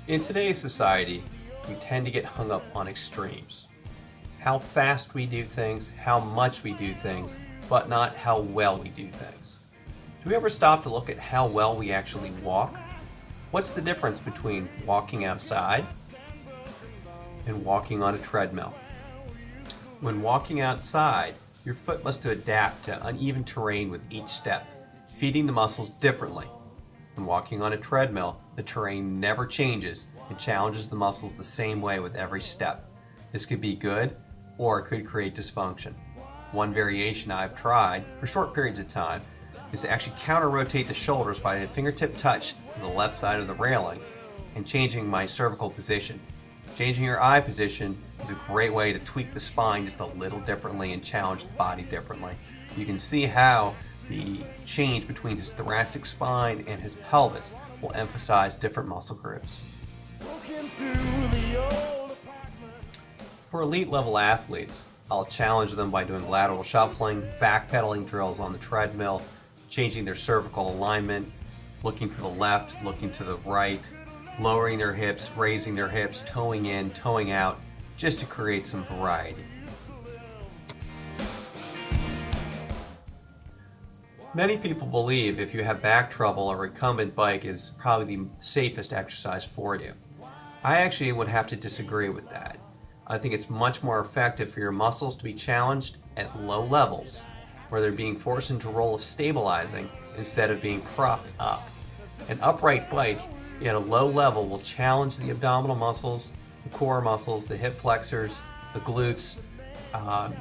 In today's society, we tend to get hung up on extremes. How fast we do things, how much we do things, but not how well we do things. Do we ever stop to look at how well we actually walk? What's the difference between walking outside and walking on a treadmill? When walking outside, your foot must adapt to uneven terrain with each step, feeding the muscles differently. When walking on a treadmill, the terrain never changes and challenges the muscles the same way with every step. This could be good, or it could create dysfunction. One variation I've tried, for short periods of time, is to actually counter-rotate the shoulders by a fingertip touch to the left side of the railing and changing my cervical position. Changing your eye position is a great way to tweak the spine just a little differently and challenge the body differently. You can see how the change between his thoracic spine and his pelvis will emphasize different muscle groups. For elite level athletes, I'll challenge them by doing lateral shuffling, backpedaling drills on the treadmill, changing their cervical alignment, looking to the left, looking to the right, lowering their hips, raising their hips, toeing in, toeing out, just to create some variety. Many people believe if you have back trouble, a recumbent bike is probably the safest exercise for you. I actually would have to disagree with that. I think it's much more effective for your muscles to be challenged at low levels, where they're being forced into a role of stabilizing instead of being propped up. An upright bike at a low level will challenge the abdominal muscles, the core muscles, the hip flexors, the glutes,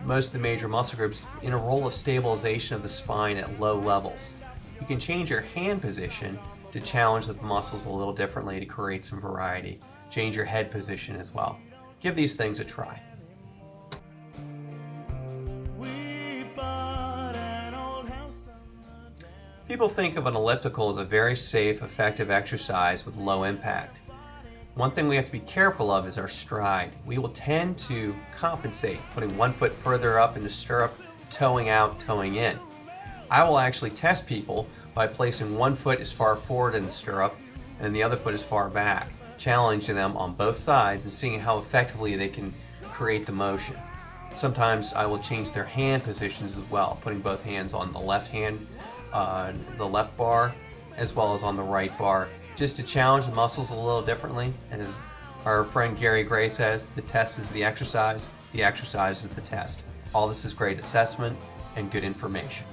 most of the major muscle groups in a role of stabilization of the spine at low levels. You can change your hand position to challenge the muscles a little differently to create some variety. Change your head position as well. Give these things a try. People think of an elliptical as a very safe, effective exercise with low impact. One thing we have to be careful of is our stride. We will tend to compensate, putting one foot further up in the stirrup, toeing out, toeing in. I will actually test people by placing one foot as far forward in the stirrup and the other foot as far back, challenging them on both sides and seeing how effectively they can create the motion. Sometimes I will change their hand positions as well, putting both hands on the left hand, the left bar, as well as on the right bar, just to challenge the muscles a little differently. And as our friend Gary Gray says, the test is the exercise is the test. All this is great assessment and good information.